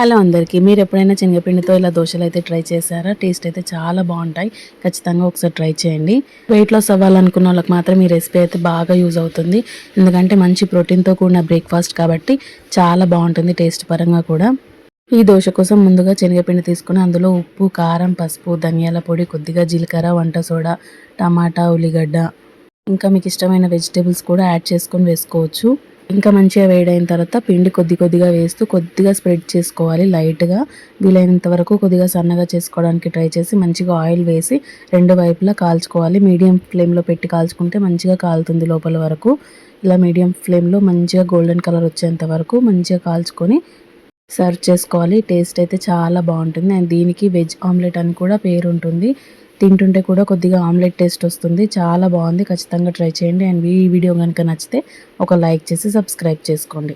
Hello అందరికీ. మీరు ఎప్పుడైనా శనగపిండితో ఇలా దోశలైతే ట్రై చేశారా? టేస్ట్ అయితే చాలా బావుంటాయి. ఖచ్చితంగా ఒకసారి ట్రై చేయండి. వెయిట్ లాస్ అవ్వాలనుకున్న వాళ్ళకి మాత్రం ఈ రెసిపీ అయితే బాగా యూజ్ అవుతుంది. ఎందుకంటే మంచి ప్రోటీన్‌తో కూడిన బ్రేక్‌ఫాస్ట్ కాబట్టి చాలా బావుంటుంది టేస్ట్ పరంగా కూడా. ఈ దోశ కోసం ముందుగా శనగపిండి తీసుకొని అందులో ఉప్పు, కారం, పసుపు, ధనియాల పొడి, కొద్దిగా జీలకర్ర, వంట సోడా, టమాటా, ఉల్లిగడ్డ ఇంకా మీకు ఇష్టమైన వెజిటబుల్స్ కూడా యాడ్ చేసుకొని వేసుకోవచ్చు. ఇంకా మంచిగా వేడైన తర్వాత పిండి కొద్దిగా వేస్తూ కొద్దిగా స్ప్రెడ్ చేసుకోవాలి లైట్‌గా. వీలైనంత వరకు కొద్దిగా సన్నగా చేసుకోవడానికి ట్రై చేసి మంచిగా ఆయిల్ వేసి రెండు వైపులా కాల్చుకోవాలి. మీడియం ఫ్లేమ్‌లో పెట్టి కాల్చుకుంటే మంచిగా కాలుతుంది లోపల వరకు. ఇలా మీడియం ఫ్లేమ్‌లో మంచిగా గోల్డెన్ కలర్ వచ్చేంత వరకు మంచిగా కాల్చుకొని సర్వ్ చేసుకోవాలి. టేస్ట్ అయితే చాలా బావుంటుంది. అండ్ దీనికి వెజ్ ఆమ్లెట్ అని కూడా పేరుంటుంది. తింటుంటే కూడా కొద్దిగా ఆమ్లెట్ టేస్ట్ వస్తుంది. చాలా బావుంది. ఖచ్చితంగా ట్రై చేయండి. అండ్ ఈ వీడియో గనుక నచ్చితే ఒక లైక్ చేసి సబ్స్క్రైబ్ చేసుకోండి.